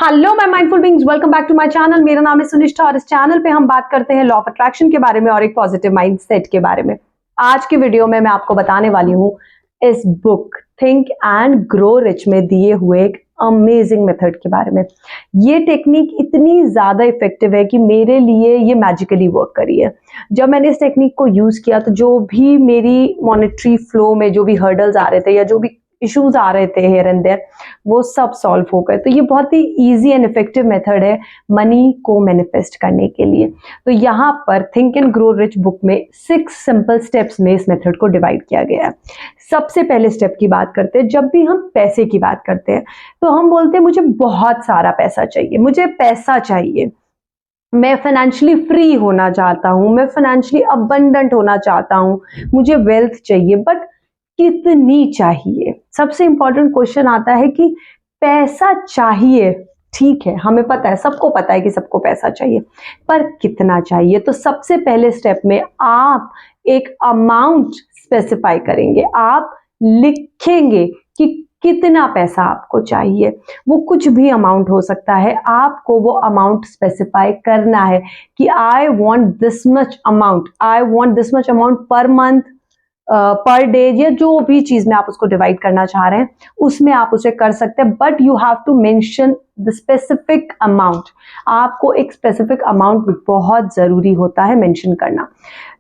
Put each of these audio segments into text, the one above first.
Hello my mindful beings, welcome back to my channel. मेरा नाम है सुनिष्ठा और इस चैनल पे हम बात करते हैं लॉ ऑफ अट्रैक्शन के बारे में और एक पॉजिटिव माइंडसेट के बारे में। आज की वीडियो में मैं आपको बताने वाली हूँ इस book think and grow rich में दिए हुए एक अमेजिंग मेथड के बारे में। ये टेक्निक इतनी ज्यादा इफेक्टिव है कि मेरे लिए ये मैजिकली वर्क करी है। जब मैंने इस टेक्निक को यूज किया तो जो भी मेरी मॉनेटरी फ्लो में जो भी हर्डल्स आ रहे थे या जो भी इश्यूज आ रहे थे हियर एंड देयर, वो सब सॉल्व हो गए। तो ये बहुत ही इजी एंड इफेक्टिव मेथड है मनी को मैनिफेस्ट करने के लिए। तो यहाँ पर think and grow rich book में 6 सिंपल स्टेप्स में इस मेथड को डिवाइड किया गया है। सबसे पहले स्टेप की बात करते हैं। जब भी हम पैसे की बात करते हैं तो हम बोलते हैं मुझे बहुत सारा पैसा चाहिए, मुझे पैसा चाहिए, मैं फाइनेंशियली फ्री होना चाहता हूं, मैं फाइनेंशियली अबंडेंट होना चाहता हूं, मुझे वेल्थ चाहिए। बट कितनी चाहिए? सबसे इंपॉर्टेंट क्वेश्चन आता है कि पैसा चाहिए, ठीक है, हमें पता है, सबको पता है कि सबको पैसा चाहिए, पर कितना चाहिए? तो सबसे पहले स्टेप में आप एक अमाउंट स्पेसिफाई करेंगे। आप लिखेंगे कि कितना पैसा आपको चाहिए। वो कुछ भी अमाउंट हो सकता है, आपको वो अमाउंट स्पेसिफाई करना है कि I want this much amount, I want this much amount per month, per day, या जो भी चीज में आप उसको डिवाइड करना चाह रहे हैं उसमें आप उसे कर सकते हैं। But you have to mention the specific amount. आपको एक स्पेसिफिक अमाउंट बहुत जरूरी होता है मेंशन करना।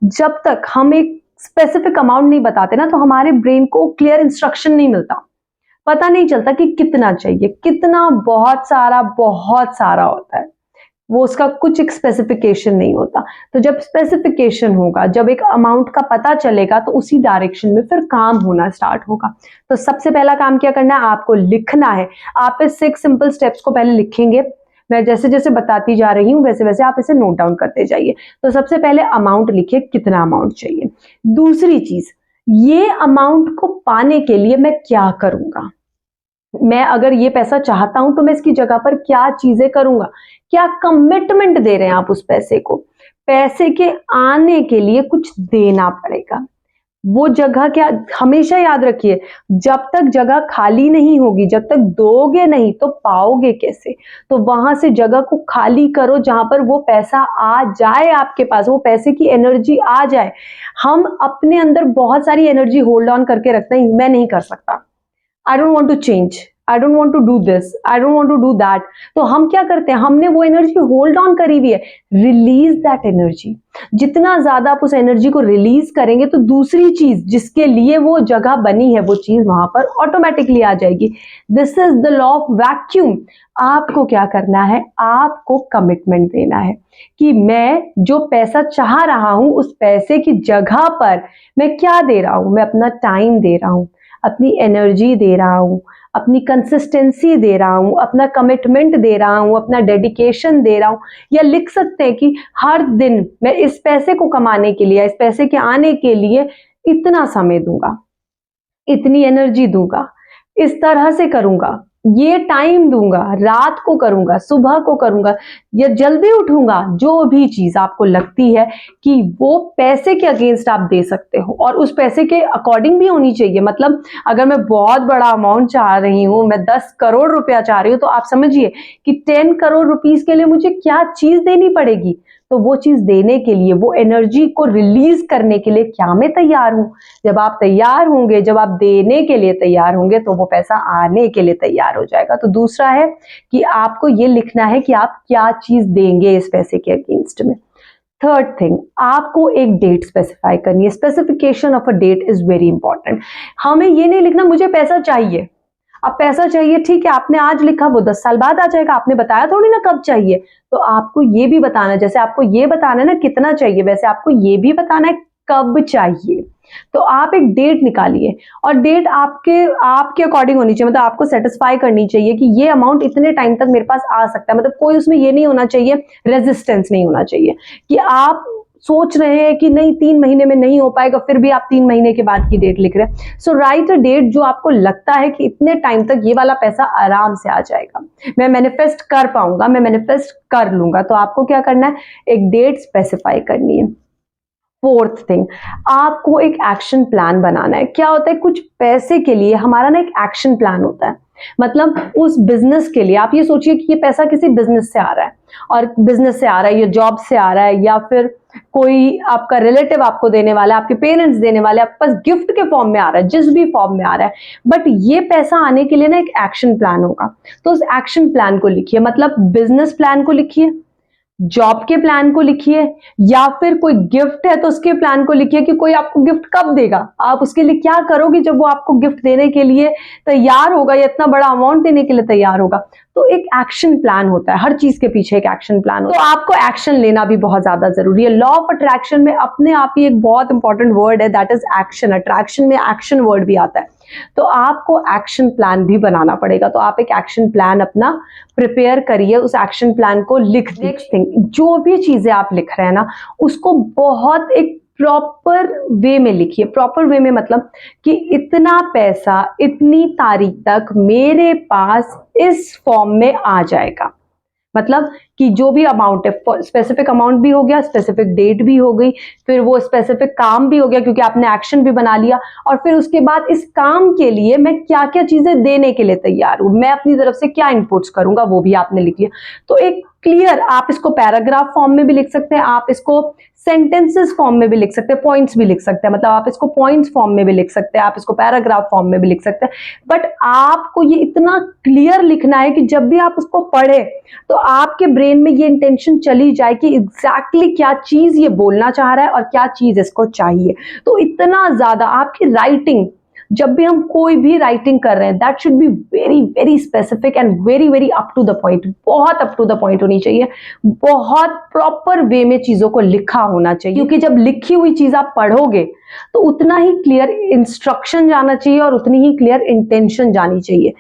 जब तक हम एक स्पेसिफिक अमाउंट नहीं बताते ना, तो हमारे ब्रेन को क्लियर इंस्ट्रक्शन नहीं मिलता, पता नहीं चलता कि कितना चाहिए। कितना बहुत सारा होता है, वो उसका कुछ एक स्पेसिफिकेशन नहीं होता। तो जब स्पेसिफिकेशन होगा, जब एक अमाउंट का पता चलेगा, तो उसी डायरेक्शन में फिर काम होना स्टार्ट होगा। तो सबसे पहला काम क्या करना है? आपको लिखना है। आप इस 6 सिंपल स्टेप्स को पहले लिखेंगे। मैं जैसे जैसे बताती जा रही हूं वैसे वैसे आप इसे नोट डाउन करते जाइए। तो सबसे पहले अमाउंट लिखिए, कितना अमाउंट चाहिए। दूसरी चीज, ये अमाउंट को पाने के लिए मैं क्या करूंगा? मैं अगर ये पैसा चाहता हूं तो मैं इसकी जगह पर क्या चीजें करूंगा? क्या कमिटमेंट दे रहे हैं आप उस पैसे को? पैसे के आने के लिए कुछ देना पड़ेगा। वो जगह क्या, हमेशा याद रखिए, जब तक जगह खाली नहीं होगी, जब तक दोगे नहीं तो पाओगे कैसे? तो वहां से जगह को खाली करो जहां पर वो पैसा आ जाए आपके पास, वो पैसे की एनर्जी आ जाए। हम अपने अंदर बहुत सारी एनर्जी होल्ड ऑन करके रखते हैं, मैं नहीं कर सकता, I don't want to change, I don't want to do this, I don't want to do that. तो हम क्या करते हैं? हमने वो एनर्जी होल्ड ऑन करी हुई है। Release that energy. जितना ज्यादा आप उस एनर्जी को रिलीज करेंगे तो दूसरी चीज जिसके लिए वो जगह बनी है, वो चीज वहां पर ऑटोमेटिकली आ जाएगी। This is the law of vacuum. आपको क्या करना है? आपको कमिटमेंट देना है कि मैं जो पैसा चाह रहा हूं उस पैसे की जगह पर मैं क्या दे रहा हूं? मैं अपना टाइम दे रहा हूं, अपनी एनर्जी दे रहा हूं, अपनी कंसिस्टेंसी दे रहा हूं, अपना कमिटमेंट दे रहा हूं, अपना डेडिकेशन दे रहा हूं। या लिख सकते हैं कि हर दिन मैं इस पैसे को कमाने के लिए, इस पैसे के आने के लिए इतना समय दूंगा, इतनी एनर्जी दूंगा, इस तरह से करूंगा, ये टाइम दूंगा, रात को करूंगा, सुबह को करूंगा, या जल्दी उठूंगा। जो भी चीज आपको लगती है कि वो पैसे के अगेंस्ट आप दे सकते हो और उस पैसे के अकॉर्डिंग भी होनी चाहिए। मतलब अगर मैं बहुत बड़ा अमाउंट चाह रही हूं, मैं 10 करोड़ रुपया चाह रही हूं, तो आप समझिए कि 10 करोड़ रुपीस के लिए मुझे क्या चीज देनी पड़ेगी। तो वो चीज देने के लिए, वो एनर्जी को रिलीज करने के लिए क्या मैं तैयार हूं? जब आप तैयार होंगे, जब आप देने के लिए तैयार होंगे, तो वो पैसा आने के लिए तैयार हो जाएगा। तो दूसरा है कि आपको ये लिखना है कि आप क्या चीज देंगे इस पैसे के अगेंस्ट में। थर्ड थिंग, आपको एक डेट स्पेसिफाई करनी है। Specification of a date is very important. हमें ये नहीं लिखना मुझे पैसा चाहिए। अब पैसा चाहिए, ठीक है, आपने आज लिखा, वो 10 साल बाद आ जाएगा। आपने बताया थोड़ी ना कब चाहिए। तो आपको ये भी बताना, जैसे आपको ये बताना है ना कितना चाहिए, वैसे आपको ये भी बताना है कब चाहिए। तो आप एक डेट निकालिए और डेट आपके आपके अकॉर्डिंग होनी चाहिए। मतलब आपको सेटिस्फाई करनी चाहिए कि ये अमाउंट इतने टाइम तक मेरे पास आ सकता है। मतलब कोई उसमें ये नहीं होना चाहिए, रेजिस्टेंस नहीं होना चाहिए कि आप सोच रहे हैं कि नहीं 3 महीने में नहीं हो पाएगा, फिर भी आप 3 महीने के बाद की डेट लिख रहे हैं। सो राइट अ डेट जो आपको लगता है कि इतने टाइम तक ये वाला पैसा आराम से आ जाएगा, मैं मैनिफेस्ट कर पाऊंगा, मैं मैनिफेस्ट कर लूंगा। तो आपको क्या करना है? एक डेट स्पेसिफाई करनी है। फोर्थ थिंग, आपको एक एक्शन प्लान बनाना है। क्या होता है, कुछ पैसे के लिए हमारा ना एक एक्शन प्लान होता है। मतलब उस बिजनेस के लिए आप ये सोचिए कि ये पैसा किसी बिजनेस से आ रहा है, और बिजनेस से आ रहा है, ये जॉब से आ रहा है, या फिर कोई आपका रिलेटिव आपको देने वाला है, आपके पेरेंट्स देने वाले, आपके पास गिफ्ट के फॉर्म में आ रहा है, जिस भी फॉर्म में आ रहा है, बट ये पैसा आने के लिए ना एक एक्शन प्लान होगा। तो उस एक्शन प्लान को लिखिए, मतलब बिजनेस प्लान को लिखिए, जॉब के प्लान को लिखिए, या फिर कोई गिफ्ट है तो उसके प्लान को लिखिए कि कोई आपको गिफ्ट कब देगा, आप उसके लिए क्या करोगे जब वो आपको गिफ्ट देने के लिए तैयार होगा या इतना बड़ा अमाउंट देने के लिए तैयार होगा। तो एक एक्शन प्लान होता है, हर चीज के पीछे एक एक्शन प्लान होता है। तो आपको एक्शन लेना भी बहुत ज्यादा जरूरी है। लॉ ऑफ अट्रैक्शन में अपने आप ही एक बहुत इंपॉर्टेंट वर्ड है, दैट इज एक्शन। अट्रैक्शन में एक्शन वर्ड भी आता है, तो आपको एक्शन प्लान भी बनाना पड़ेगा। तो आप एक एक्शन प्लान अपना प्रिपेयर करिए, उस एक्शन प्लान को लिख दीजिए। जो भी चीजें आप लिख रहे हैं ना, उसको बहुत एक प्रॉपर वे में लिखिए। प्रॉपर वे में मतलब कि इतना पैसा इतनी तारीख तक मेरे पास इस फॉर्म में आ जाएगा, मतलब कि जो भी अमाउंट है, स्पेसिफिक अमाउंट भी हो गया, स्पेसिफिक डेट भी हो गई, फिर वो स्पेसिफिक काम भी हो गया क्योंकि आपने एक्शन भी बना लिया, और फिर उसके बाद इस काम के लिए मैं क्या क्या चीजें देने के लिए तैयार हूं, मैं अपनी तरफ से क्या इनपुट्स करूंगा, वो भी आपने लिख लिया। तो एक क्लियर, आप इसको पैराग्राफ फॉर्म में भी लिख सकते हैं, आप इसको सेंटेंसेस फॉर्म में भी लिख सकते हैं, पॉइंट्स भी लिख सकते हैं, मतलब आप इसको पॉइंट्स फॉर्म में भी लिख सकते हैं, आप इसको पैराग्राफ फॉर्म में भी लिख सकते हैं। बट आपको ये इतना क्लियर लिखना है कि जब भी आप उसको पढ़े तो आपके ब्रेन में ये इंटेंशन चली जाए कि एग्जैक्टली क्या चीज ये बोलना चाह रहा है और क्या चीज इसको चाहिए। तो इतना ज्यादा आपकी राइटिंग, जब भी हम कोई भी राइटिंग कर रहे हैं, that should be very very specific and very very up to the point. बहुत अप टू द पॉइंट होनी चाहिए, बहुत प्रॉपर वे में चीजों को लिखा होना चाहिए, क्योंकि जब लिखी हुई चीज आप पढ़ोगे तो उतना ही क्लियर इंस्ट्रक्शन जाना चाहिए और उतनी ही क्लियर इंटेंशन जानी चाहिए।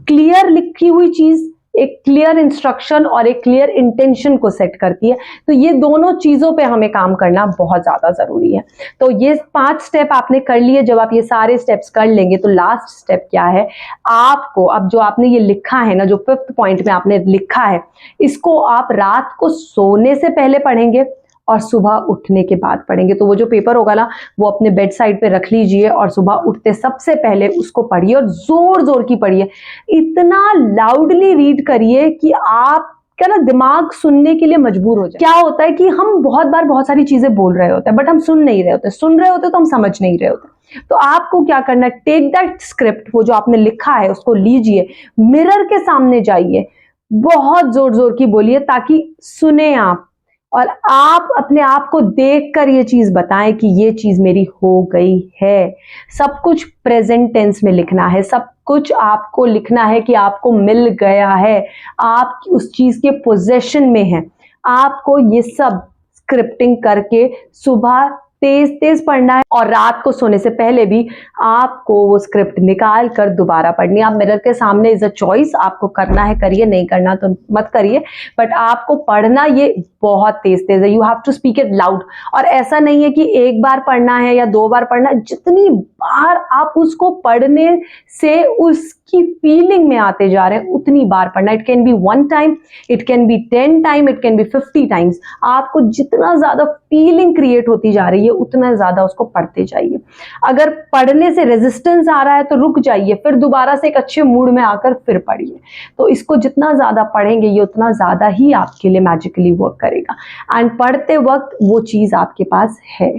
क्लियर लिखी हुई चीज एक क्लियर इंस्ट्रक्शन और एक क्लियर इंटेंशन को सेट करती है। तो ये दोनों चीजों पे हमें काम करना बहुत ज्यादा जरूरी है। तो ये 5 स्टेप आपने कर लिए। जब आप ये सारे स्टेप्स कर लेंगे तो लास्ट स्टेप क्या है, आपको अब जो आपने ये लिखा है ना, जो 5th पॉइंट में आपने लिखा है, इसको आप रात को सोने से पहले पढ़ेंगे और सुबह उठने के बाद पढ़ेंगे। तो वो जो पेपर होगा ना, वो अपने बेड साइड पे रख लीजिए और सुबह उठते सबसे पहले उसको पढ़िए और जोर जोर की पढ़िए। इतना लाउडली रीड करिए कि आप क्या ना दिमाग सुनने के लिए मजबूर हो जाए। क्या होता है कि हम बहुत बार बहुत सारी चीजें बोल रहे होते हैं बट हम सुन नहीं रहे होते, सुन रहे होते तो हम समझ नहीं रहे होते। तो आपको क्या करना है, टेक दैट स्क्रिप्ट, वो जो आपने लिखा है उसको लीजिए, मिरर के सामने जाइए, बहुत जोर जोर की बोलिए ताकि सुने आप, और आप अपने आप को देखकर ये चीज बताएं कि ये चीज मेरी हो गई है। सब कुछ प्रेजेंट टेंस में लिखना है, सब कुछ आपको लिखना है कि आपको मिल गया है, आप उस चीज के पोजेशन में हैं। आपको ये सब स्क्रिप्टिंग करके सुबह तेज तेज पढ़ना है और रात को सोने से पहले भी आपको वो स्क्रिप्ट निकाल कर दोबारा पढ़नी है। आप मिरर के सामने, इज अ चॉइस, आपको करना है करिए, नहीं करना तो मत करिए, बट आपको पढ़ना ये बहुत तेज तेज है। You have to speak it loud. और ऐसा नहीं है कि एक बार पढ़ना है या 2 बार पढ़ना है, जितनी बार आप उसको पढ़ने से उसकी फीलिंग में आते जा रहे हैं उतनी बार पढ़ना। It can be 1 time, it can be 10 time, it can be 50 times. आपको जितना ज्यादा फीलिंग क्रिएट होती जा रही है उतना ज्यादा उसको पढ़ते जाइए। अगर पढ़ने से रेजिस्टेंस आ रहा है तो रुक जाइए, फिर दोबारा से एक अच्छे मूड में आकर फिर पढ़िए। तो इसको जितना ज्यादा पढ़ेंगे ये उतना ज्यादा ही आपके लिए मैजिकली वर्क करेगा। एंड पढ़ते वक्त वो चीज आपके पास है,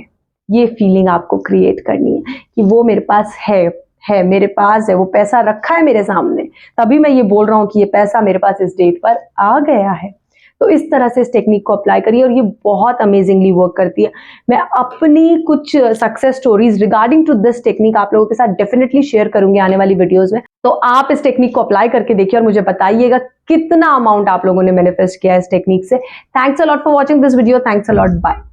ये फीलिंग आपको क्रिएट करनी है कि वो मेरे पास है, मेरे पास है, वो पैसा रखा है मेरे सामने, तभी मैं ये बोल रहा हूं कि ये पैसा मेरे पास इस डेट पर आ गया है। तो इस तरह से इस टेक्निक को अप्लाई करिए और ये बहुत अमेजिंगली वर्क करती है। मैं अपनी कुछ success stories regarding to this technique आप लोगों के साथ डेफिनेटली शेयर करूंगी आने वाली वीडियोस में। तो आप इस टेक्निक को अप्लाई करके देखिए और मुझे बताइएगा कितना अमाउंट आप लोगों ने मैनिफेस्ट किया है इस टेक्निक से। Thanks a lot for watching this video. Thanks a lot, bye.